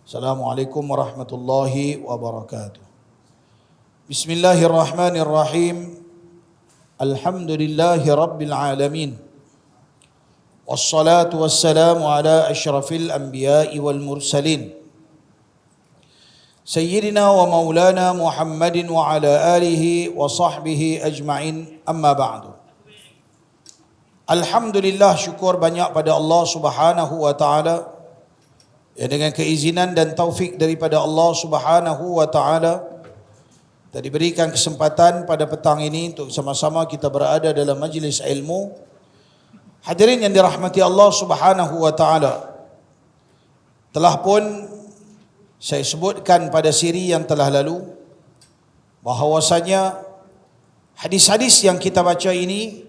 Assalamualaikum warahmatullahi wabarakatuh. Bismillahirrahmanirrahim. Alhamdulillahi rabbil alamin. Wassalatu wassalamu ala asyrafil anbiya'i wal mursalin. Sayyidina wa maulana Muhammadin wa ala alihi wa sahbihi ajma'in, amma ba'du. Alhamdulillah, syukur banyak pada Allah Subhanahu wa ta'ala, ya, dengan keizinan dan taufik daripada Allah Subhanahu wa ta'ala, kita diberikan kesempatan pada petang ini untuk sama-sama kita berada dalam majlis ilmu. Hadirin yang dirahmati Allah Subhanahu wa ta'ala, telah pun saya sebutkan pada siri yang telah lalu bahawasanya hadis-hadis yang kita baca ini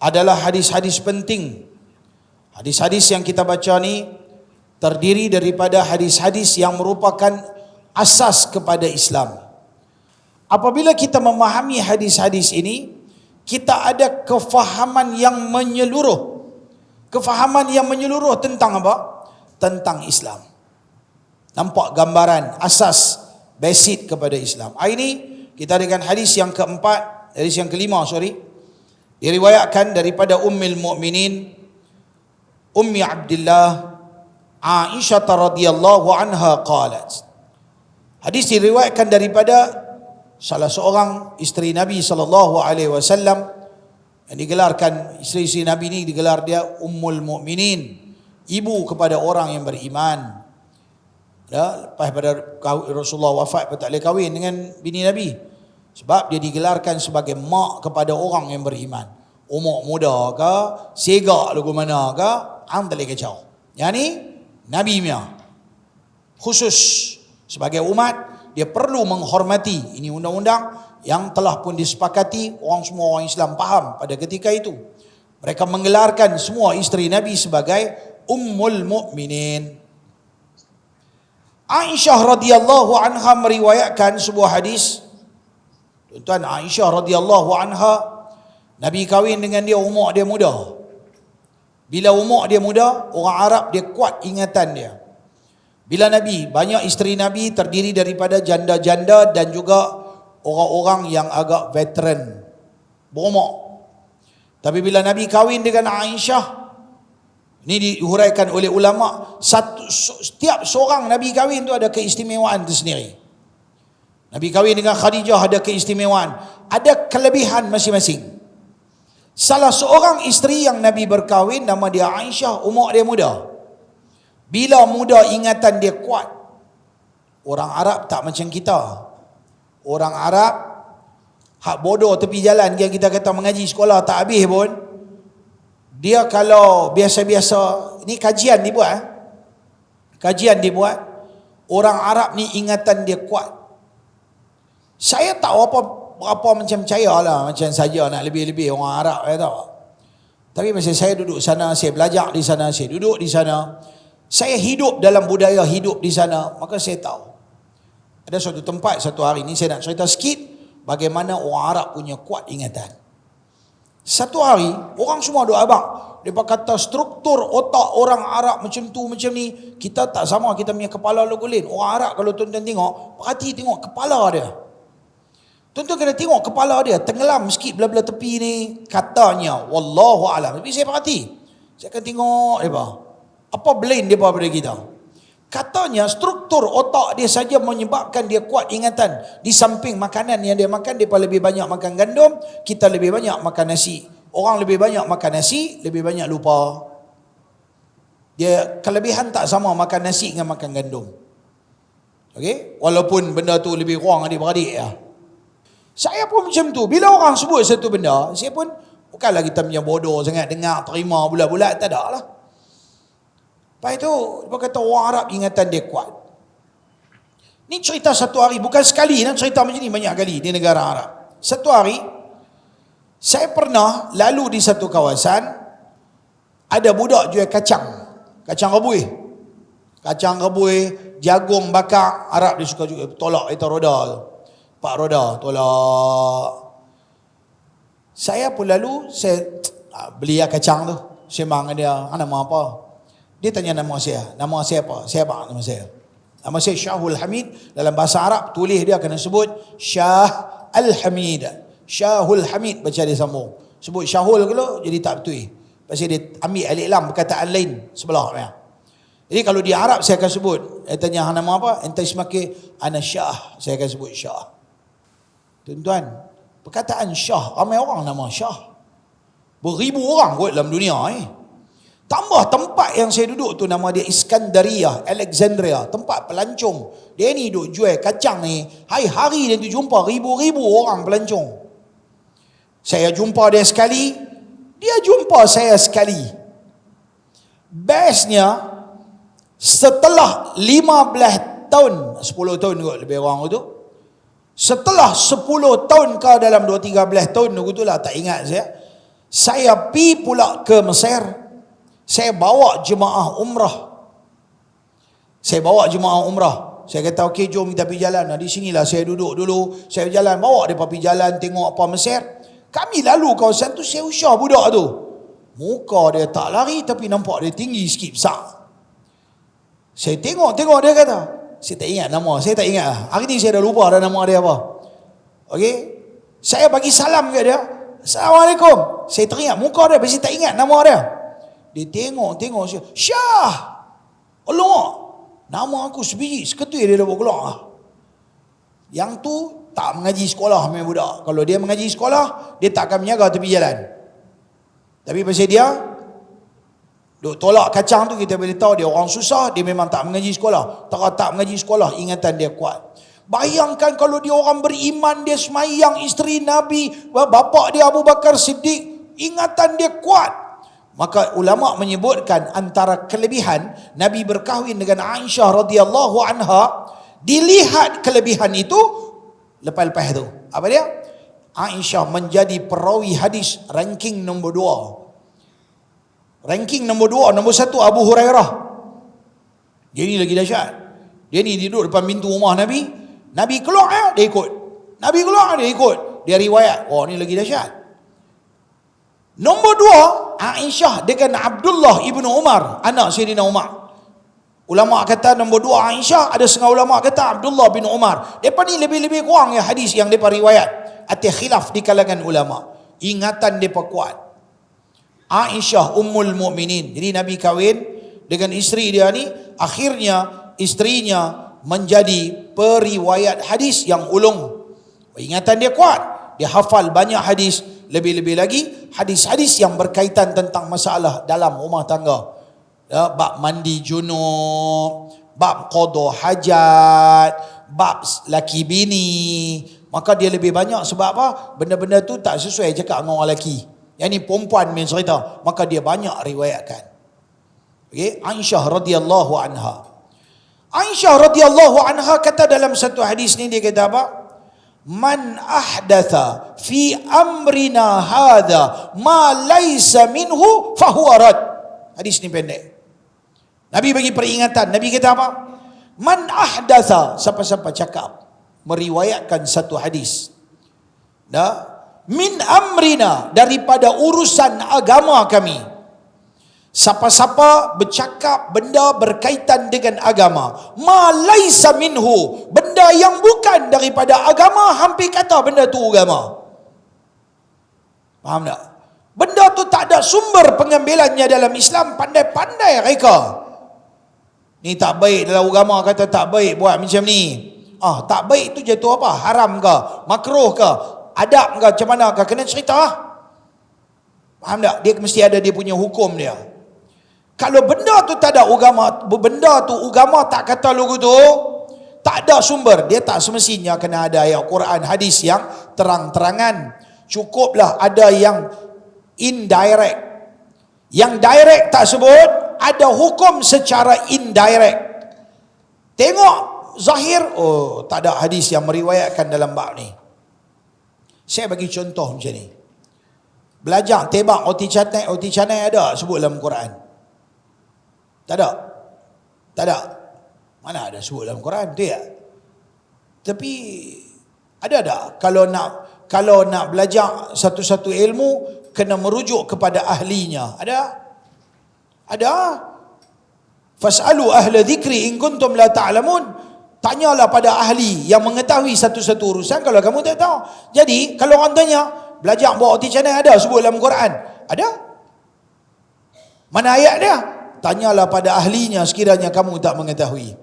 adalah hadis-hadis penting. Hadis-hadis yang kita baca ni terdiri daripada hadis-hadis yang merupakan asas kepada Islam. Apabila kita memahami hadis-hadis ini, kita ada kefahaman yang menyeluruh. Kefahaman yang menyeluruh tentang apa? Tentang Islam. Nampak gambaran asas basic kepada Islam. Hari ini kita dengan hadis yang keempat, hadis yang kelima, diriwayatkan daripada Ummul Mukminin Ummi Abdullah Aisyah radhiyallahu anha qalat. Hadis diriwayatkan daripada salah seorang isteri Nabi sallallahu alaihi wasallam, yang digelarkan isteri Nabi ini digelar dia Ummul Mukminin, ibu kepada orang yang beriman. Ya, lepas pada Rasulullah wafat pun tak boleh kahwin dengan bini Nabi, sebab dia digelarkan sebagai mak kepada orang yang beriman. Umur muda ke, segak lagu mana ke, tak boleh kacau. Yang ni Nabi punya khusus sebagai umat, dia perlu menghormati. Ini undang-undang yang telah pun disepakati, semua orang Islam faham pada ketika itu. Mereka menggelarkan semua isteri Nabi sebagai Ummul Mukminin. Aisyah radhiyallahu anha meriwayatkan sebuah hadis. Tuan-tuan, Aisyah radhiyallahu anha, Nabi kahwin dengan dia umur dia muda. Bila umur dia muda, orang Arab dia kuat ingatan dia. Bila Nabi, banyak isteri Nabi terdiri daripada janda-janda dan juga orang-orang yang agak veteran, berumur. Tapi bila Nabi kahwin dengan Aisyah, ini dihuraikan oleh ulama, setiap seorang Nabi kahwin tu ada keistimewaan tersendiri. Nabi kahwin dengan Khadijah ada keistimewaan, ada kelebihan masing-masing. Salah seorang isteri yang Nabi berkahwin, nama dia Aisyah, umur dia muda. Bila muda ingatan dia kuat. Orang Arab tak macam kita. Orang Arab hak bodoh tepi jalan, yang kita kata mengaji sekolah tak habis pun, dia kalau biasa-biasa, ni kajian dibuat, kajian dibuat, orang Arab ni ingatan dia kuat. Saya tahu berapa macam percaya lah, macam saja nak lebih-lebih orang Arab, saya tahu. Tapi masa saya duduk sana, saya belajar di sana, saya duduk di sana, saya hidup dalam budaya hidup di sana, maka saya tahu. Ada suatu tempat, satu hari ni saya nak cerita sikit bagaimana orang Arab punya kuat ingatan. Satu hari, orang semua duk abang, dia kata struktur otak orang Arab macam tu, macam ni. Kita tak sama, kita punya kepala logolin. Orang Arab kalau tuan-tuan tengok, perhati tengok kepala dia. Tuan-tuan kena tengok kepala dia, tenggelam sikit belah-belah tepi ni. Katanya, wallahu alam. Tapi saya perhati, saya akan tengok dia apa blame dia pada kita. Katanya struktur otak dia saja menyebabkan dia kuat ingatan. Di samping makanan yang dia makan, dia lebih banyak makan gandum, kita lebih banyak makan nasi. Orang lebih banyak makan nasi, lebih banyak lupa. Dia kelebihan tak sama makan nasi dengan makan gandum. Okey, walaupun benda tu lebih kurang adik-beradik ya. Saya pun macam tu. Bila orang sebut satu benda, saya pun, bukanlah kita punya bodoh sangat dengar, terima bulat-bulat, tak ada lah. Lepas itu, dia kata orang Arab ingatan dia kuat. Ni cerita satu hari, bukan sekali, nak cerita macam ni banyak kali di negara Arab. Satu hari, saya pernah lalu di satu kawasan, ada budak jual kacang rebus. Kacang rebus, jagung bakar, Arab dia suka juga tolak itu roda tu. 4 roda tolak. Saya pun lalu, saya beli kacang tu. Sembang dia, nama apa? Dia tanya nama saya apa? Saya apa nama saya? Nama saya Syahul Hamid. Dalam bahasa Arab tulis dia kena sebut Syah Al-Hamid. Syahul Hamid baca dia sambung. Sebut Syahul kalau jadi tak betul. Pasal dia ambil alif lam perkataan lain sebelah ya. Jadi kalau di Arab saya akan sebut, tanya hang nama apa? Ente semakin ana Syah, saya akan sebut Syah. Tuan-tuan, perkataan Syah, ramai orang nama Syah. Beribu orang kot dalam dunia Tambah tempat yang saya duduk tu nama dia Iskandaria, Alexandria, tempat pelancong. Dia ni duk jual kacang ni, hari-hari dia tu jumpa ribu-ribu orang pelancong. Saya jumpa dia sekali, dia jumpa saya sekali. Bestnya, setelah 15 tahun, 10 tahun kot lebih orang tu, setelah 10 tahun ke dalam 13 tahun tu lah, tak ingat saya pi pula ke Mesir. Saya bawa jemaah umrah. Saya kata, okey jom kita pergi jalan. Di sinilah saya duduk dulu. Saya jalan, bawa dia pergi jalan, tengok apa Mesir. Kami lalu kawasan tu, saya usah budak tu. Muka dia tak lari, tapi nampak dia tinggi sikit, besar. Saya tengok dia kata. Saya tak ingat nama, saya tak ingat lah. Hari ni saya dah lupa dah nama dia apa. Okey. Saya bagi salam ke dia. Assalamualaikum. Saya teringat muka dia, tapi saya tak ingat nama dia. Dia tengok saya. Syah. Allah. Nama aku sebiji, seketui dia dah buat keluar. Yang tu tak mengaji sekolah main budak. Kalau dia mengaji sekolah, dia tak akan menjaga tepi jalan. Tapi pasal dia duk tolak kacang tu, kita boleh tahu dia orang susah, dia memang tak mengaji sekolah. Tak mengaji sekolah, ingatan dia kuat. Bayangkan kalau dia orang beriman, dia semayang, isteri Nabi, bapa dia Abu Bakar Siddiq, ingatan dia kuat. Maka ulama menyebutkan antara kelebihan Nabi berkahwin dengan Aisyah radhiyallahu anha, dilihat kelebihan itu lepas-lepas tu. Apa dia? Aisyah menjadi perawi hadis ranking nombor 2. Ranking nombor 2, nombor 1 Abu Hurairah. Dia ni lagi dahsyat. Dia ni duduk depan pintu rumah Nabi. Nabi keluar, dia ikut. Nabi keluar, dia ikut. Dia riwayat. Oh, ni lagi dahsyat. Nombor 2, Aisyah dengan Abdullah ibnu Umar, anak Sayyidina Umar. Ulama kata nombor 2 Aisyah, ada setengah ulama kata Abdullah bin Umar. Mereka ni lebih-lebih kurang ya hadis yang mereka riwayat. Ada khilaf di kalangan ulama. Ingatan mereka kuat. Aisyah Ummul Mukminin. Jadi Nabi kahwin dengan isteri dia ni, akhirnya isterinya menjadi periwayat hadis yang ulung. Ingatan dia kuat. Dia hafal banyak hadis. Lebih-lebih lagi hadis-hadis yang berkaitan tentang masalah dalam rumah tangga. Ya, bab mandi junub, bab qada hajat, bab laki bini. Maka dia lebih banyak sebab apa? Benda-benda tu tak sesuai cakap dengan orang lelaki. Yang ni perempuan main cerita, maka dia banyak riwayatkan. Okey, Aisyah radhiyallahu anha. Aisyah radhiyallahu anha kata dalam satu hadis ni, dia kata apa? Man ahdatha fi amrina hadha ma laysa minhu fahuwa rad. Hadis ni pendek. Nabi bagi peringatan. Nabi kata apa? Man ahdatha, siapa-siapa cakap meriwayatkan satu hadis, min amrina, daripada urusan agama kami. Siapa-siapa bercakap benda berkaitan dengan agama, ma laisa minhu, benda yang bukan daripada agama, hampir kata benda tu agama. Faham tak? Benda tu tak ada sumber pengambilannya dalam Islam, pandai-pandai mereka. Ni tak baik dalam agama, kata tak baik buat macam ni. Tak baik tu jatuh apa? Haram ke? Makruh ke? Adab ke? Macam mana ke? Kena cerita. Faham tak? Dia mesti ada dia punya hukum dia. Kalau benda tu tak ada agama, benda tu agama tak kata lugu tu, tak ada sumber, dia tak semestinya kena ada ayat Quran, hadis yang terang-terangan. Cukuplah ada yang indirect. Yang direct tak sebut, ada hukum secara indirect. Tengok zahir, tak ada hadis yang meriwayatkan dalam bab ni. Saya bagi contoh macam ni. Belajar tebak roti canai ada sebut dalam Quran? Tak ada. Mana ada sebut dalam Quran tu ya? Tapi ada tak? Kalau nak belajar satu-satu ilmu, kena merujuk kepada ahlinya. Ada. Fas'alu ahla dzikri in kuntum la ta'lamun. Tanyalah pada ahli yang mengetahui satu-satu urusan kalau kamu tak tahu. Jadi kalau orang tanya, belajar bawa roti canai ada sebut dalam Quran? Ada? Mana ayat dia? Tanyalah pada ahlinya sekiranya kamu tak mengetahui.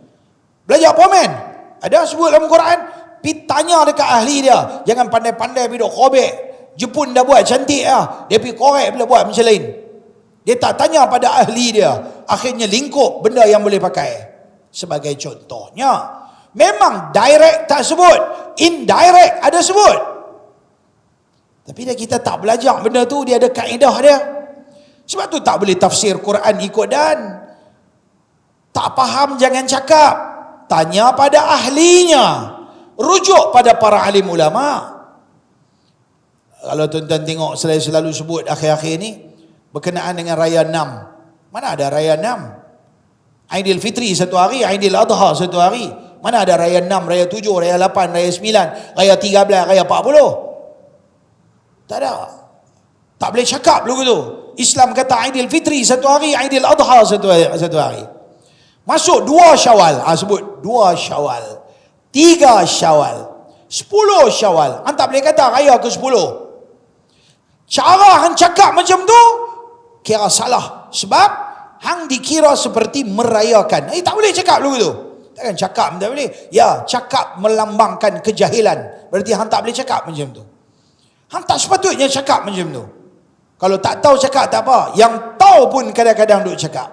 Belajar pomen? Ada sebut dalam Quran? Tanya dekat ahli dia. Jangan pandai-pandai pergi duk korek. Jepun dah buat cantik lah, dia pergi korek pula buat macam lain. Dia tak tanya pada ahli dia, akhirnya lingkup benda yang boleh pakai. Sebagai contohnya, memang direct tak sebut, indirect ada sebut. Tapi dah kita tak belajar benda tu, dia ada kaedah dia. Sebab tu tak boleh tafsir Quran ikut dan. Tak faham jangan cakap. Tanya pada ahlinya. Rujuk pada para alim ulama. Kalau tuan-tuan tengok, saya selalu sebut akhir-akhir ni berkenaan dengan Raya 6. Mana ada Raya 6? Aidilfitri satu hari, Aidil Adha satu hari. Mana ada Raya 6, Raya 7, Raya 8, Raya 9, Raya 13, Raya 40? Tak ada. Tak boleh cakap dulu tu. Islam kata Aidilfitri satu hari, Aidil Adha satu hari. Masuk 2 Syawal. Sebut 2 Syawal, 3 Syawal, 10 Syawal. Hang tak boleh kata Raya ke-10. Cara hang cakap macam tu kira salah. Sebab hang dikira seperti merayakan. Tak boleh cakap dulu tu. Takkan cakap tak boleh. Ya, cakap melambangkan kejahilan. Berarti hang tak boleh cakap macam tu. Hang tak sepatutnya cakap macam tu. Kalau tak tahu cakap tak apa. Yang tahu pun kadang-kadang duk cakap.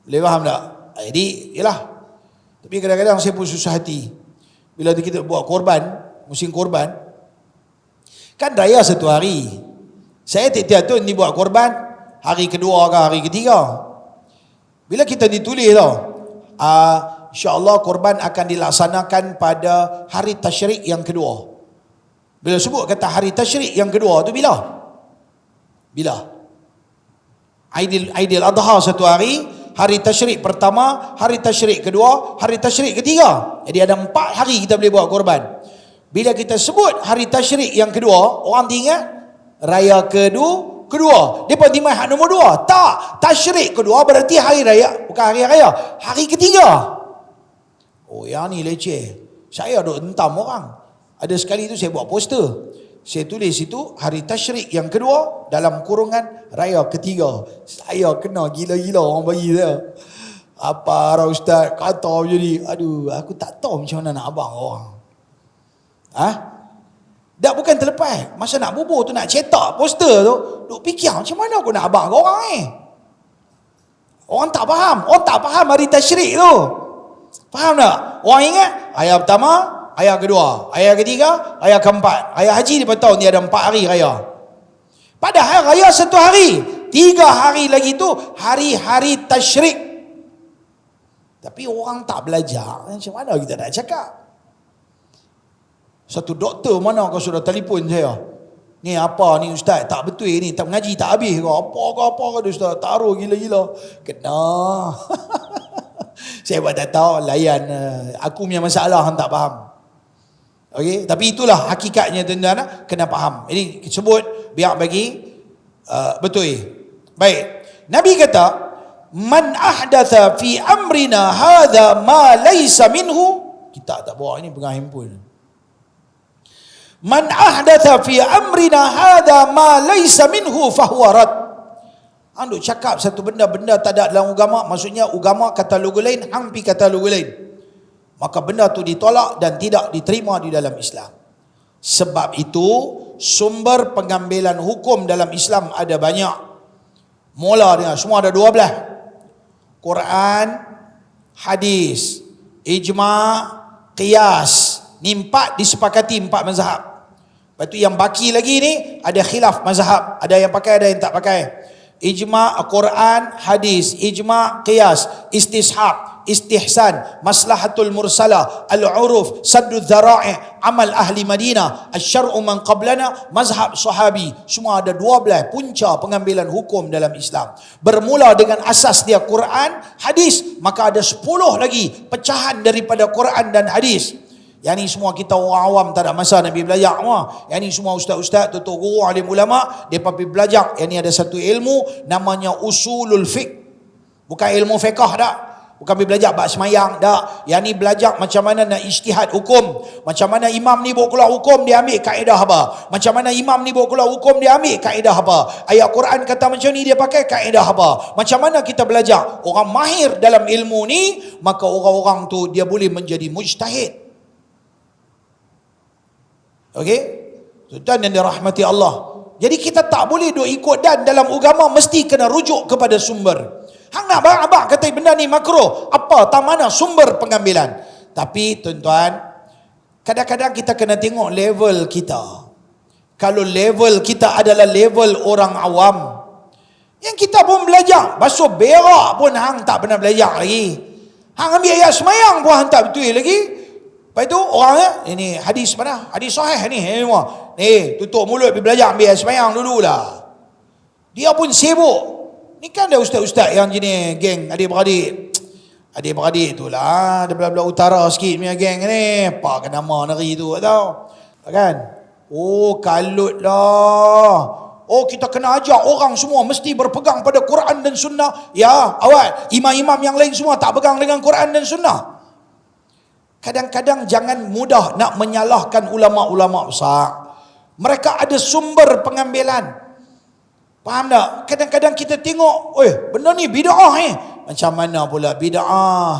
Boleh faham tak? Jadi, yalah. Tapi kadang-kadang saya pun susah hati. Bila kita buat korban, musim korban, kan raya satu hari. Saya tiap-tiap tu ni buat korban hari kedua ke hari ketiga. Bila kita ditulis tau, insya-Allah korban akan dilaksanakan pada hari tasyrik yang kedua. Bila sebut kata hari tasyrik yang kedua tu bila? Bila? Aidil Adha satu hari, hari tasyrik pertama, hari tasyrik kedua, hari tasyrik ketiga. Jadi ada 4 hari kita boleh buat korban. Bila kita sebut hari tasyrik yang kedua, orang ingat raya kedua. Depa timai hak nombor 2. Tak, tasyrik kedua berarti hari raya, bukan hari raya, hari ketiga. Oh, yang ni leceh. Saya duk entam orang. Ada sekali tu saya buat poster. Saya tulis situ hari tasyrik yang kedua dalam kurungan raya ketiga. Saya kena gila-gila orang bagi saya. Apa arah ustaz kata macam ni. Aduh, aku tak tahu macam mana nak abang orang. Dah bukan terlepas. Masa nak bubuh tu, nak cetak poster tu, duk fikir macam mana aku nak abang ke orang ni. Orang tak faham. Orang tak faham hari tasyrik tu. Faham tak? Orang ingat ayat pertama, ayat kedua, ayat ketiga, ayat keempat. Ayat haji dia tahu ni ada 4 hari raya. Padahal raya 1 hari. 3 hari lagi tu hari-hari tasyrik. Tapi orang tak belajar. Macam mana kita nak cakap? Satu doktor mana kau sudah telefon saya. Ni apa ni ustaz? Tak betul ni. Tak mengaji tak habis kau. Apa kau ustaz? Taruh gila-gila. Kena. Saya buat tak tahu. Layan. Aku punya masalah hang tak faham. Okey, tapi itulah hakikatnya tuan-tuan. Kena faham. Ini sebut biar bagi betul. Baik. Nabi kata, man ahdatha fi amrina hadha ma laysa minhu. Kita tak bawa ini pegang handphone. Man ahdatha fi amrina hadha ma laysa minhu fahuwa rad. Anduk cakap satu benda tak ada dalam agama, maksudnya agama kata logo lain, hang pi kata logo lain. Maka benda tu ditolak dan tidak diterima di dalam Islam. Sebab itu sumber pengambilan hukum dalam Islam ada banyak. Mula dengan semua ada 12. Quran, hadis, ijma', qiyas. Ni 4 disepakati 4 mazhab. Lepas tu yang baki lagi ni ada khilaf mazhab. Ada yang pakai, ada yang tak pakai. Ijma', Quran, hadis, ijma', qiyas, istishab, istihsan, maslahatul mursalah, al-uruf, saddu dhara'i', amal ahli Madinah, asy-syar'u man qablana, mazhab sahabi. Semua ada 12 punca pengambilan hukum dalam Islam. Bermula dengan asas dia Quran, hadis, maka ada 10 lagi pecahan daripada Quran dan hadis. Yang ni semua kita orang awam tak ada masa nak pergi belajar. Yang ni semua ustaz-ustaz, tutur guru, alim ulama, mereka pergi belajar. Yang ni ada satu ilmu namanya usulul fiqh. Bukan ilmu fiqh dah. Bukan belajar bab semayang dah. Yang ni belajar macam mana nak ijtihad hukum. Macam mana imam ni bawa keluar hukum, dia ambil kaedah apa. Macam mana imam ni bawa keluar hukum, dia ambil kaedah apa. Ayat Quran kata macam ni, dia pakai kaedah apa. Macam mana kita belajar. Orang mahir dalam ilmu ni, maka orang-orang tu dia boleh menjadi mujtahid. Okey? Tuan yang dirahmati Allah. Jadi kita tak boleh duk ikut dan dalam agama mesti kena rujuk kepada sumber. Hang nak abang kata benda ni makruh. Apa? Tak mana sumber pengambilan. Tapi tuan-tuan, kadang-kadang kita kena tengok level kita. Kalau level kita adalah level orang awam, yang kita pun belajar, basuh berak pun hang tak pernah belajar lagi. Hang ambil ayat semayang pun hang tak betul lagi. Lepas tu orang ini hadis mana? Hadis sahih ni. Tutup mulut pergi belajar ambil ayat semayang dululah. Dia pun sibuk. Ni kan ada ustaz-ustaz yang jenis geng adik-beradik. Adik-beradik tu lah, ada belah-belah utara sikit punya geng ni. Apa ke nama negeri tu, tak tahu. Kan? Oh, kalut lah. Oh, kita kena ajar orang semua mesti berpegang pada Quran dan Sunnah. Ya, awal. Imam-imam yang lain semua tak pegang dengan Quran dan Sunnah. Kadang-kadang jangan mudah nak menyalahkan ulama-ulama besar. Mereka ada sumber pengambilan. Faham tak? Kadang-kadang kita tengok, benda ni bid'ah Macam mana pula bid'ah?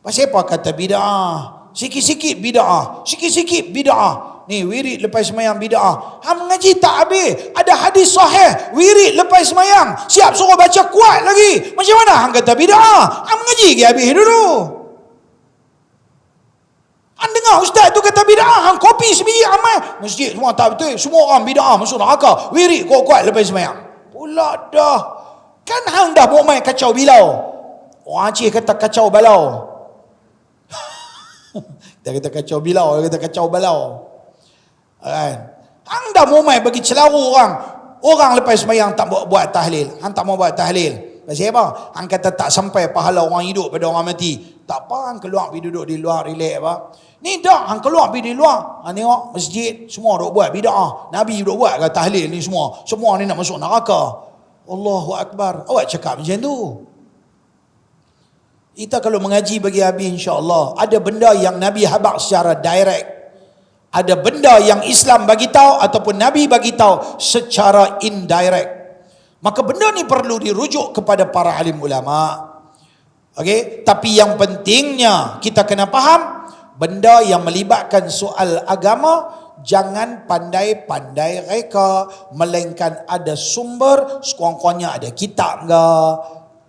Pasal apa kata bid'ah? Sikit-sikit bid'ah. Sikit-sikit bid'ah. Ni wirid lepas semayang bid'ah. Hang mengaji tak habis. Ada hadis sahih. Wirid lepas semayang. Siap suruh baca kuat lagi. Macam mana hang kata bid'ah? Hang mengaji ke habis dulu. Hang dengar ustaz tu kata bid'ah, hang kopi sebiji amal. Masjid semua tak betul. Semua orang bid'ah masuk neraka. Wirid kuat-kuat lepas semayang. Pula dah. Kan hang dah mau main kacau bilau. Orang Aceh kata kacau balau. Dia kata kacau bilau, dia kata kacau balau. Kan? Hang dah mau main bagi celaru orang. Orang lepas semayang tak buat tahlil. Hang tak mau buat tahlil. Pasal apa? Hang kata tak sampai pahala orang hidup pada orang mati. Tak apa, hang keluar pergi duduk di luar relax apa. Ni dah hang keluar pergi di luar. Hang tengok masjid semua duk buat bid'ah. Nabi duk buat ke tahlil ni semua. Semua ni nak masuk neraka. Allahu Akbar. Awak cakap macam tu. Kita kalau mengaji bagi habis insya-Allah, ada benda yang Nabi habaq secara direct. Ada benda yang Islam bagi tahu ataupun Nabi bagi tahu secara indirect. Maka benda ni perlu dirujuk kepada para alim ulama. Okey, tapi yang pentingnya kita kena faham benda yang melibatkan soal agama jangan pandai-pandai reka, melainkan ada sumber, sekurang-kurangnya ada kitab ke.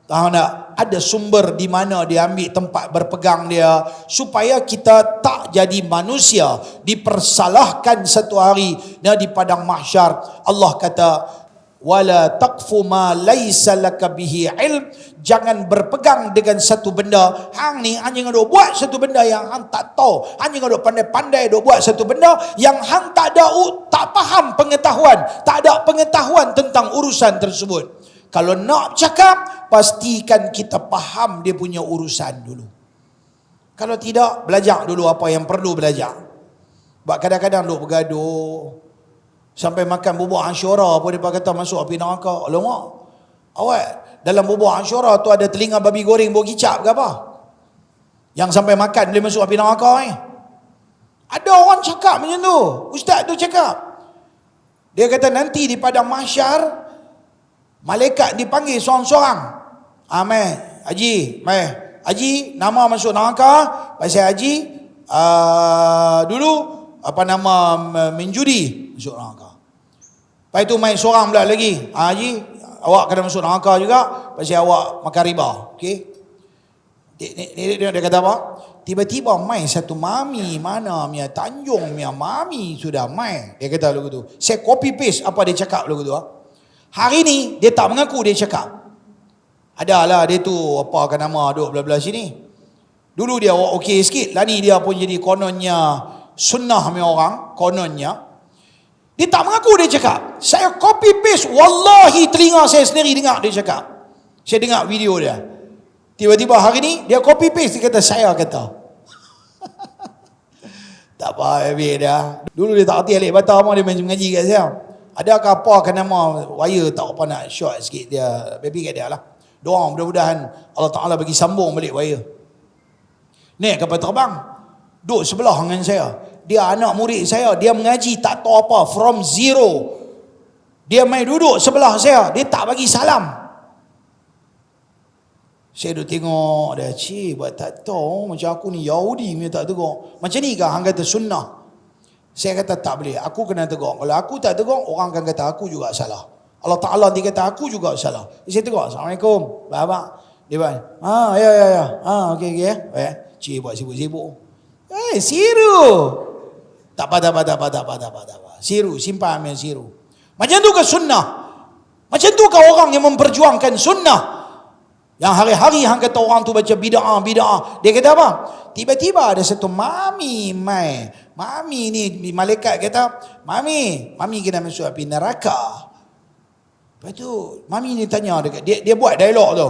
Tahu tak? Ada sumber di mana dia ambil tempat berpegang dia, supaya kita tak jadi manusia dipersalahkan satu hari di padang mahsyar. Allah kata wala taqfu ma laisa laka bihi ilm. Jangan berpegang dengan satu benda. Hang ni hanya duk buat satu benda yang hang tak tahu. Hanya duk pandai-pandai duk buat satu benda yang hang tak faham pengetahuan, tak ada pengetahuan tentang urusan tersebut. Kalau nak cakap, pastikan kita faham dia punya urusan dulu. Kalau tidak, belajar dulu apa yang perlu belajar. Sebab kadang-kadang duk bergaduh. Sampai makan bubur Ashura pun dia kata masuk api neraka. Alamak. Awak, dalam bubur Ashura tu ada telinga babi goreng bau kicap ke apa? Yang sampai makan boleh masuk api neraka Ada orang cakap macam tu. Ustaz tu cakap. Dia kata nanti di padang mahsyar, malaikat dipanggil seorang-seorang. Haji, Haji, nama masuk neraka pasal Haji dulu menjudi masuk neraka. Lepas itu main seorang pula lagi. Haji, awak kena masuk neraka juga pasal awak makan riba. Okey. Dia kata apa? Tiba-tiba main satu mami mana Mia Tanjung Mia mami sudah main. Dia kata lagu tu. Saya copy paste apa dia cakap lagu tu. Hari ni dia tak mengaku dia cakap. Adalah dia tu apa kan nama duk belah-belah sini. Dulu dia okey sikit, lah ni dia pun jadi kononnya sunnah punya orang, kononnya. Dia tak mengaku dia cakap. Saya copy paste, wallahi telinga saya sendiri dengar dia cakap. Saya dengar video dia. Tiba-tiba hari ni dia copy paste, dia kata saya kata. Tak apa habis dah. Dulu dia tak erti alik batal mah dia main mengaji kat saya. Adakah apa kan nama wire tak apa nak short sikit dia. Baby kat dia lah. Doa mudah-mudahan Allah Ta'ala bagi sambung balik waya. Naik kapal terbang, duduk sebelah dengan saya. Dia anak murid saya, dia mengaji tak tahu apa, from zero. Dia main duduk sebelah saya, dia tak bagi salam. Saya duduk tengok dia, cik buat tak tahu, macam aku ni Yahudi punya tak tegur. Macam ni kah hang kata sunnah? Saya kata tak boleh, aku kena tegur. Kalau aku tak tegur, orang akan kata aku juga salah. Allah Ta'ala nanti kata aku juga salah. Saya tegur, Assalamualaikum, bapak. Dia bilang, ya. Okey. Cik buat sibuk-sibuk. Siru. Tak apa. Siru, simpan ambil siru. Macam tu ke sunnah? Macam tu ke orang yang memperjuangkan sunnah? Yang hari-hari hang kata orang tu baca bid'ah. Dia kata apa? Tiba-tiba ada satu mami ni malaikat kata, Mami kena masuk api neraka. Lepas tu mami ni tanya dekat dia buat dialog tu.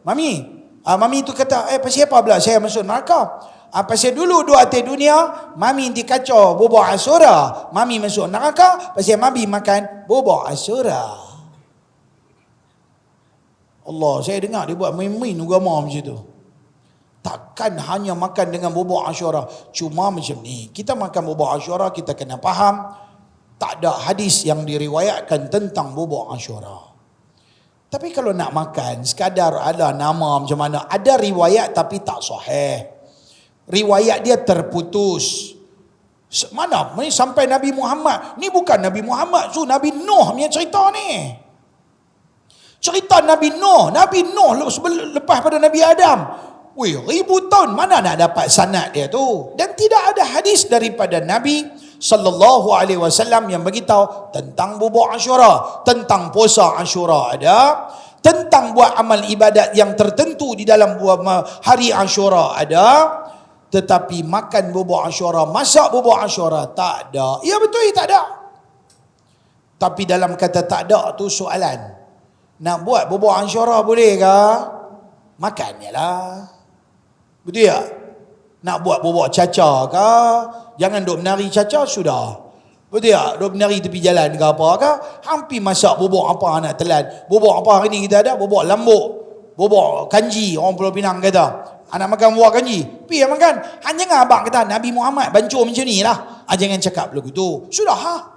Mami tu kata, pasal apa pula saya masuk neraka? Pasal dulu dua atas dunia, mami nanti kacau bubur Asyura. Mami masuk neraka, pasal mami makan bubur Asyura. Allah, saya dengar dia buat main-main agama macam tu. Takkan hanya makan dengan bubur Asyura. Cuma macam ni, kita makan bubur Asyura, kita kena faham, tak ada hadis yang diriwayatkan tentang bubur Asyura. Tapi kalau nak makan, sekadar ada nama macam mana, ada riwayat tapi tak sahih. Riwayat dia terputus. Mana? Ni sampai Nabi Muhammad. Ni bukan Nabi Muhammad, Nabi Nuh punya cerita ni. Cerita Nabi Nuh lepas pada Nabi Adam. Ribu tahun, mana nak dapat sanad dia tu? Dan tidak ada hadis daripada Nabi sallallahu alaihi wasallam yang beritahu tentang bubur Asyura, tentang puasa Asyura ada, tentang buat amal ibadat yang tertentu di dalam hari Asyura ada. Tetapi makan bubur Asyura, masak bubur Asyura, tak ada. Ya betul, tak ada. Tapi dalam kata tak ada tu soalan. Nak buat bubur Asyura boleh ke? Makan je lah. Betul tak? Nak buat bubur caca ke? Jangan duk menari caca, sudah. Betul tak? Duk menari tepi jalan ke apa ke? Hampir masak bubur apa nak telan. Bubur apa hari ni kita ada? Bubur lambuk. Bubur kanji. Orang Pulau Pinang kata, anak makan bubur kanji. Pergi makan. Hanya abang kata, Nabi Muhammad bancur macam ni lah. Jangan cakap begitu. Sudah.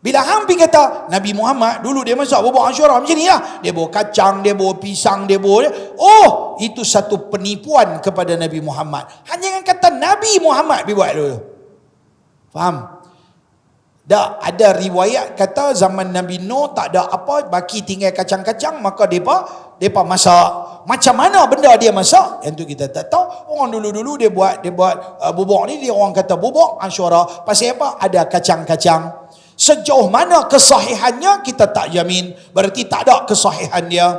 Bila hampir kata Nabi Muhammad dulu dia masak bubur Asyura macam ni lah. Dia bawa kacang, dia bawa pisang, dia bawa. Oh, itu satu penipuan kepada Nabi Muhammad. Hanya kata Nabi Muhammad dia buat dulu. Faham? Dah ada riwayat kata zaman Nabi Nuh tak ada apa, baki tinggal kacang-kacang, maka depa masak. Macam mana benda dia masak? Yang tu kita tak tahu. Orang dulu-dulu dia buat bubur ni, dia orang kata bubur Asyura. Pasal apa? Ada kacang-kacang. Sejauh mana kesahihannya kita tak jamin. Berarti tak ada kesahihan dia.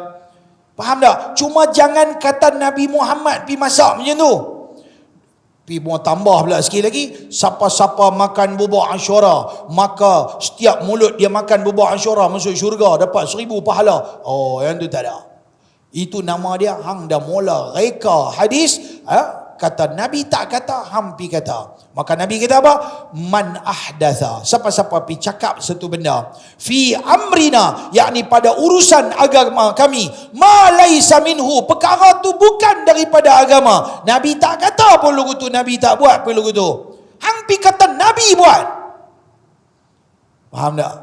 Faham tak? Cuma jangan kata Nabi Muhammad pergi masak macam tu. Pergi mau tambah pula sikit lagi. Siapa-siapa makan bubur Asyura, maka setiap mulut dia makan bubur Asyura masuk syurga, dapat 1000 pahala. Oh, yang tu tak ada. Itu nama dia hang dah mula reka hadis. Kata Nabi tak kata, hampir kata. Maka Nabi kata apa? Man ahdatha. Siapa-siapa pergi cakap satu benda. Fi amrina, yakni pada urusan agama kami. Ma laisa minhu. Perkara tu bukan daripada agama. Nabi tak kata pun lugu tu. Nabi tak buat pun lugu tu. Hampir kata Nabi buat. Faham tak?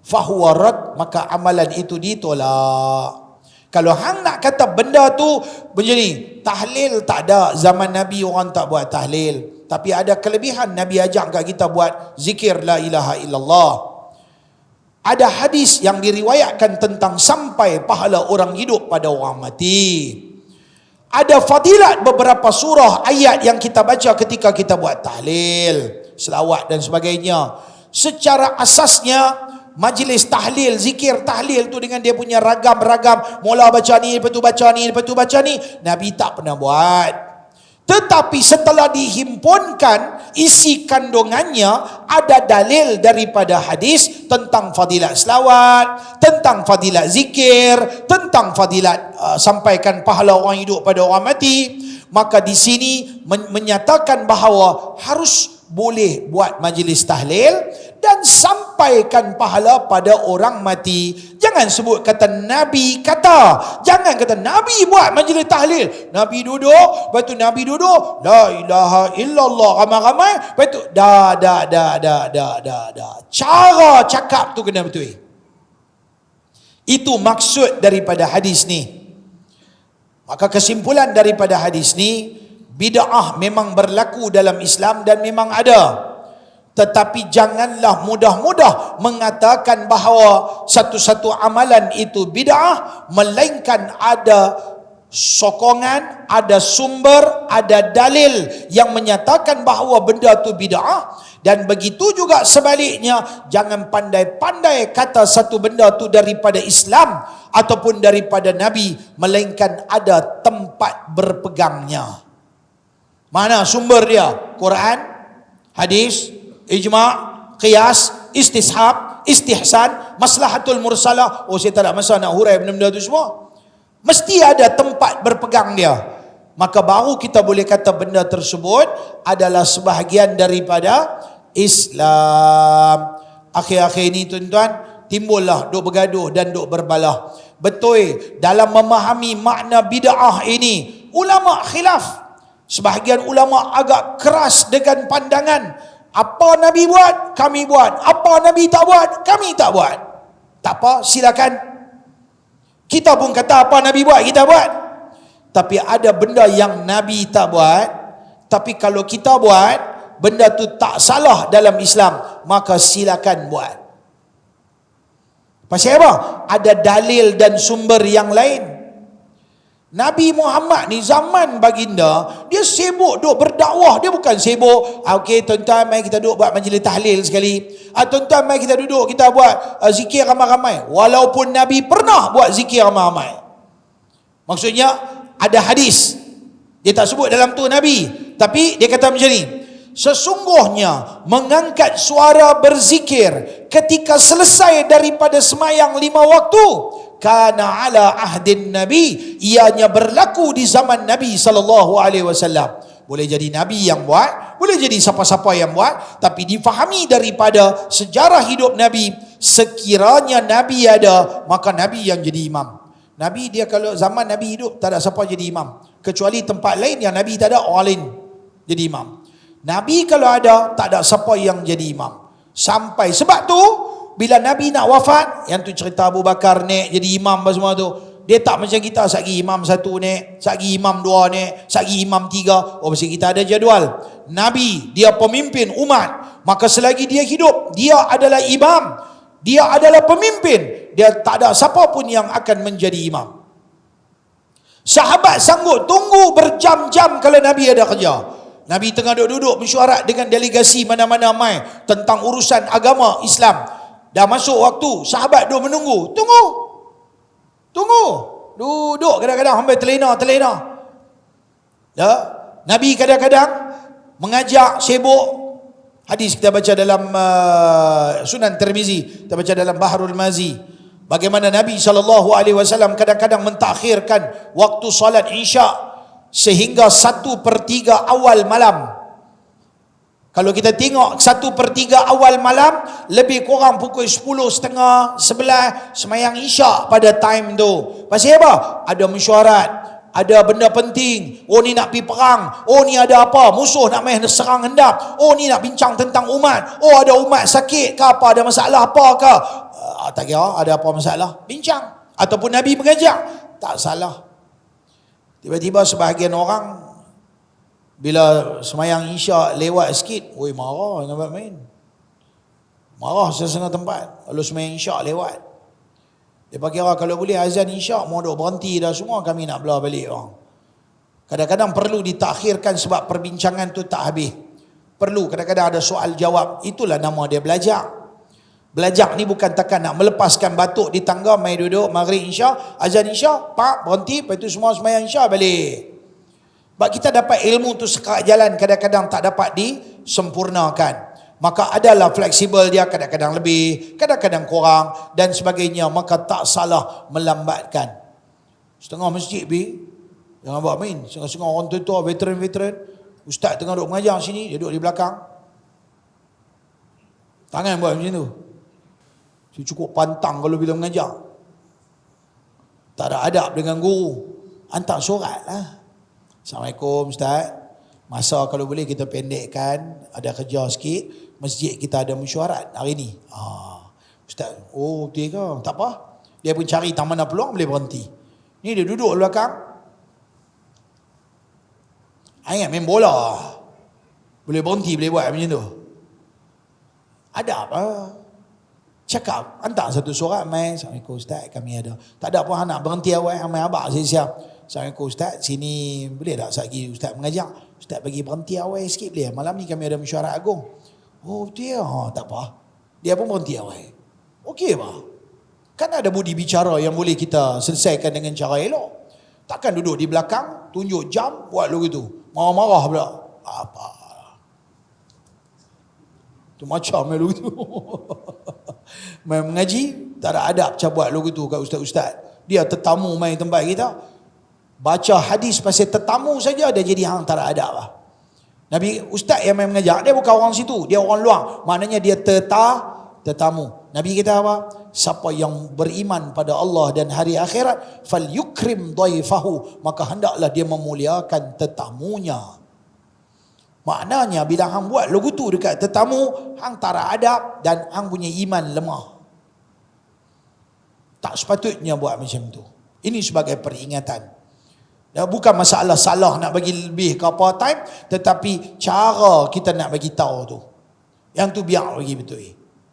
Fahuwa rad, maka amalan itu ditolak. Kalau hang nak kata benda tu macam ni, tahlil tak ada. Zaman Nabi orang tak buat tahlil. Tapi ada kelebihan, Nabi ajak kat kita buat zikir la ilaha illallah. Ada hadis yang diriwayatkan tentang sampai pahala orang hidup pada orang mati. Ada fadilat beberapa surah ayat yang kita baca ketika kita buat tahlil, selawat dan sebagainya. Secara asasnya majlis tahlil, zikir tahlil tu dengan dia punya ragam-ragam, mula baca ni, lepas tu baca ni, lepas tu baca ni, Nabi tak pernah buat. Tetapi setelah dihimpunkan isi kandungannya, ada dalil daripada hadis tentang fadilat selawat, tentang fadilat zikir, tentang fadilat sampaikan pahala orang hidup pada orang mati. Maka di sini menyatakan bahawa harus boleh buat majlis tahlil, dan sampaikan pahala pada orang mati. Jangan sebut kata Nabi kata. Jangan kata Nabi buat majlis tahlil. Nabi duduk, lepas tu Nabi duduk, la ilaha illallah, ramai-ramai, lepas tu dah. Cara cakap tu kena betul. Itu maksud daripada hadis ni. Maka kesimpulan daripada hadis ni, bid'ah memang berlaku dalam Islam dan memang ada. Tetapi janganlah mudah-mudah mengatakan bahawa satu-satu amalan itu bid'ah, melainkan ada sokongan, ada sumber, ada dalil yang menyatakan bahawa benda itu bid'ah. Dan begitu juga sebaliknya, jangan pandai-pandai kata satu benda itu daripada Islam ataupun daripada Nabi, melainkan ada tempat berpegangnya. Mana sumber dia? Quran, hadis, ijma', qiyas, istishab, istihsan, maslahatul mursalah. Oh, saya tak ada masa nak hurai benda-benda itu semua. Mesti ada tempat berpegang dia. Maka baru kita boleh kata benda tersebut adalah sebahagian daripada Islam. Akhir-akhir ini tuan-tuan, timbullah duk bergaduh dan duk berbalah. Betul, dalam memahami makna bid'ah ini, ulama khilaf. Sebahagian ulama agak keras dengan pandangan, apa Nabi buat, kami buat. Apa Nabi tak buat, kami tak buat. Tak apa, silakan. Kita pun kata apa Nabi buat, kita buat. Tapi ada benda yang Nabi tak buat, tapi kalau kita buat, benda tu tak salah dalam Islam, maka silakan buat. Pasal apa? Ada dalil dan sumber yang lain. Nabi Muhammad ni zaman baginda, dia sibuk duk berdakwah. Dia bukan sibuk, okey tuan-tuan mari kita duduk buat majlis tahlil sekali. Tuan-tuan mari kita duduk, kita buat zikir ramai-ramai. Walaupun Nabi pernah buat zikir ramai-ramai. Maksudnya ada hadis, dia tak sebut dalam tu Nabi, tapi dia kata macam ni, sesungguhnya mengangkat suara berzikir ketika selesai daripada semayang 5 waktu, kana ala ahdin Nabi, ianya berlaku di zaman Nabi SAW. Boleh jadi Nabi yang buat, boleh jadi siapa-siapa yang buat, tapi difahami daripada sejarah hidup Nabi, sekiranya Nabi ada, maka Nabi yang jadi imam. Nabi dia kalau zaman Nabi hidup, tak ada siapa jadi imam. Kecuali tempat lain yang Nabi tak ada, orang lain jadi imam. Nabi kalau ada, tak ada siapa yang jadi imam. Sampai, sebab tu, bila Nabi nak wafat, yang tu cerita Abu Bakar naik jadi imam semua tu, dia tak macam kita, satgi imam 1 naik, satgi imam 2 naik, satgi imam 3. Oh, pasal kita ada jadual. Nabi, dia pemimpin umat, maka selagi dia hidup, dia adalah imam, dia adalah pemimpin, dia tak ada siapa pun yang akan menjadi imam. Sahabat sanggup tunggu berjam-jam kalau Nabi ada kerja. Nabi tengah duduk mesyuarat dengan delegasi mana-mana mai tentang urusan agama Islam. Dah masuk waktu, sahabat duduk menunggu. Tunggu. Duduk kadang-kadang sampai terlena. Ya? Nabi kadang-kadang mengajak sibuk. Hadis kita baca dalam Sunan Tirmizi, kita baca dalam Bahrul Mazi. Bagaimana Nabi SAW kadang-kadang mentakhirkan waktu solat Isya sehingga 1/3 awal malam. Kalau kita tengok 1/3 awal malam, lebih kurang pukul 10.30, 11, semayang Isyak pada time tu. Pasal apa? Ada mesyuarat, ada benda penting. Oh ni nak pergi perang. Oh ni ada apa? Musuh nak main serang hendap. Oh ni nak bincang tentang umat. Oh ada umat sakit ke apa? Ada masalah apa ke? Tak kira ada apa masalah. Bincang. Ataupun Nabi mengajak. Tak salah. Tiba-tiba sebahagian orang bila semayang Isyak lewat sikit, oi marah nak buat main. Marah setengah tempat. Kalau semayang Isyak lewat, dia kira kalau boleh azan Isyak mau duk berhenti dah semua, kami nak belah balik orang. Kadang-kadang perlu ditakhirkan sebab perbincangan tu tak habis. Perlu kadang-kadang ada soal jawab. Itulah nama dia belajar. Belajar ni bukan takkan nak melepaskan batuk di tangga, mai duduk maghrib Isyak, azan Isyak, pak berhenti, lepas tu semua semayang Isyak balik. Sebab kita dapat ilmu tu sekat jalan, kadang-kadang tak dapat disempurnakan. Maka adalah fleksibel dia, kadang-kadang lebih, kadang-kadang kurang dan sebagainya. Maka tak salah melambatkan. Setengah masjid jangan buat main. Setengah-setengah orang tua-tua, veteran-veteran, ustaz tengah duduk mengajar sini, dia duduk di belakang. Tangan buat macam tu. Saya cukup pantang kalau bila mengajar. Tak ada adab dengan guru. Hantar surat lah. Assalamualaikum Ustaz. Masa kalau boleh kita pendekkan. Ada kerja sikit. Masjid kita ada mesyuarat hari ni. Ustaz, oh betul ke? Tak apa. Dia pun cari tak mana peluang boleh berhenti. Ni dia duduk di belakang. Ingat main bola. Boleh berhenti, boleh buat macam tu. Ada apa? Cakap, hantar satu surat mai. Assalamualaikum Ustaz, kami ada. Tak ada apa nak berhenti awal, mai abang saya siap. Assalamualaikum Ustaz, sini boleh tak lagi Ustaz mengajar? Ustaz bagi berhenti awal sikit boleh? Malam ni kami ada mesyuarat agung. Oh betul ya? Tak apa. Dia pun berhenti awal. Okey apa? Kan ada budi bicara yang boleh kita selesaikan dengan cara elok. Takkan duduk di belakang, tunjuk jam, buat lu gitu. Marah-marah pula. Apa? Tu macam lu gitu. Main mengaji, tak ada adab macam buat lu gitu kat ustaz-ustaz. Dia tetamu main tempat kita. Baca hadis pasal tetamu saja dia jadi hang tak ada adab lah. Nabi ustaz yang main mengajar, dia bukan orang situ, dia orang luar. Maknanya dia tetamu. Nabi kata apa? Siapa yang beriman pada Allah dan hari akhirat, fal yukrim dhaifahu, maka hendaklah dia memuliakan tetamunya. Maknanya bila hang buat lagu tu dekat tetamu, hang tak ada adab dan hang punya iman lemah. Tak sepatutnya buat macam tu. Ini sebagai peringatan. Dan bukan masalah salah nak bagi lebih ke apa time, tetapi cara kita nak bagi tahu tu. Yang tu biar bagi betul.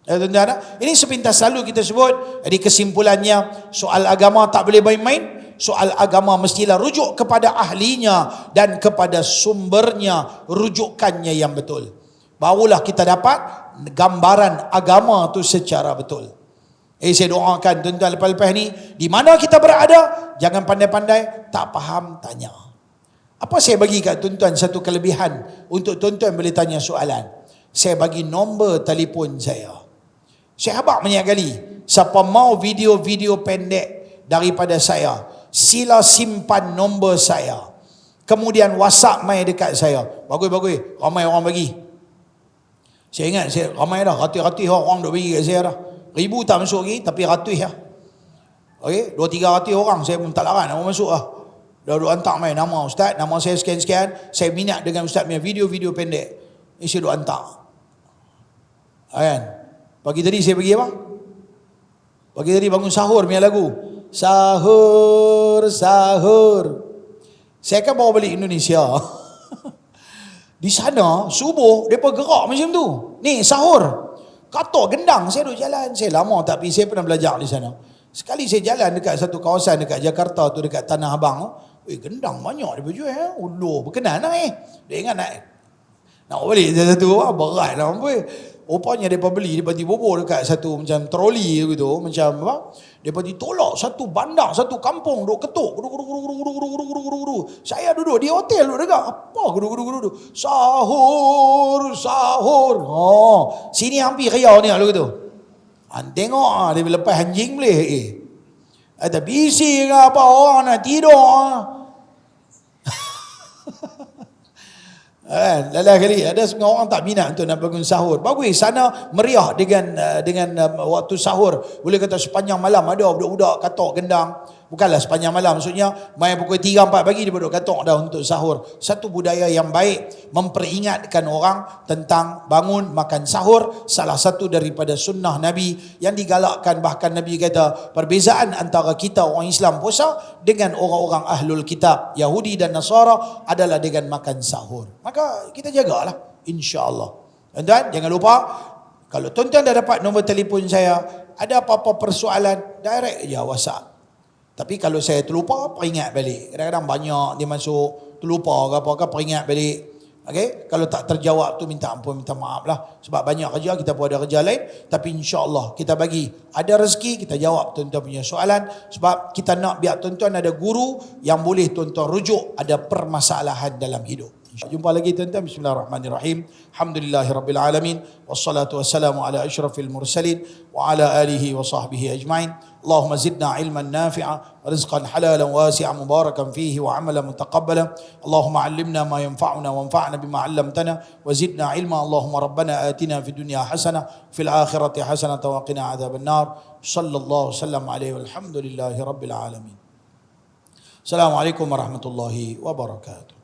Tuan-tuan, ini sepintas selalu kita sebut. Jadi kesimpulannya, soal agama tak boleh main-main. Soal agama mestilah rujuk kepada ahlinya dan kepada sumbernya, rujukannya yang betul. Barulah kita dapat gambaran agama tu secara betul. Saya doakan tuan-tuan lepas-lepas ni, di mana kita berada, jangan pandai-pandai, tak faham, tanya. Apa saya bagi kat tuan-tuan satu kelebihan untuk tuan-tuan boleh tanya soalan. Saya bagi nombor telefon saya. Saya habaq banyak kali, siapa mau video-video pendek daripada saya, sila simpan nombor saya. Kemudian WhatsApp mai dekat saya. Bagus-bagus, ramai orang bagi. Saya ingat, ramai dah, ratus-ratus orang dah bagi kat saya dah. Ribu tak masuk lagi, tapi ratus lah. Okey, 200-300 orang, saya pun tak larang nak masuk lah. Dah hantar mai nama Ustaz, nama saya sekian-sekian, saya minat dengan Ustaz punya video-video pendek. Ini saya hantar. Kan? Pagi tadi saya pergi apa? Pagi tadi bangun sahur punya lagu. Sahur, sahur. Saya kan bawa balik Indonesia. Di sana, subuh, mereka gerak macam tu. Ni, sahur. Katok gendang, saya duduk jalan. Saya lama tak pergi, saya pernah belajar di sana. Sekali saya jalan dekat satu kawasan dekat Jakarta tu, dekat Tanah Abang. Gendang banyak dia berjual. Uluh, berkenan lah Dia ingat nak balik satu, berat lah. Rupanya mereka beli, mereka dibobor dekat satu macam troli gitu, macam apa, mereka ditolak satu bandar, satu kampung, duk ketuk, saya duduk di hotel, duduk dekat, apa duduk, sahur, sahur, sini hampir riau ni lalu gitu. Tengok dia lepas anjing boleh, ada bisi ke apa, orang nak tidur. Lain kali ada setengah orang tak minat untuk nak bangun sahur. Bagus sana meriah dengan waktu sahur. Boleh kata sepanjang malam ada budak-budak katok gendang. Bukanlah sepanjang malam, maksudnya main pukul 3-4 pagi dia duduk katok dah untuk sahur. Satu budaya yang baik, memperingatkan orang tentang bangun makan sahur. Salah satu daripada sunnah Nabi yang digalakkan, bahkan Nabi kata perbezaan antara kita orang Islam puasa dengan orang-orang ahlul kitab Yahudi dan Nasara adalah dengan makan sahur. Maka kita jagalah, insya-Allah. Tuan-tuan jangan lupa, kalau tuan-tuan dah dapat nombor telefon saya, ada apa-apa persoalan, direct je WhatsApp. Tapi kalau saya terlupa, peringat balik. Kadang-kadang banyak dia masuk, terlupa ke apa ke, peringat balik. Okay? Kalau tak terjawab tu minta ampun, minta maaf lah. Sebab banyak kerja, kita pun ada kerja lain. Tapi insya-Allah kita bagi ada rezeki, kita jawab tuan-tuan punya soalan. Sebab kita nak biar tuan-tuan ada guru yang boleh tuan-tuan rujuk ada permasalahan dalam hidup. Jumpa lagi tuan-tuan. Bismillahirrahmanirrahim. Alhamdulillahirabbil alamin wassalatu wassalamu ala asyrafil mursalin wa ala alihi wa sahbihi ajmain. Allahumma zidna ilman nafi'a wa rizqan halalan wasi'an mubarakan fihi wa amalan mutaqabbala. Allahumma 'allimna ma yanfa'una wanfa'na bima 'allamtana wa zidna ilma. Allahumma rabbana atina fid dunya hasanah fil akhirati hasanah wa qina adzaban nar. Sallallahu sallam alaihi walhamdulillahi rabbil alamin. Assalamualaikum warahmatullahi wabarakatuh.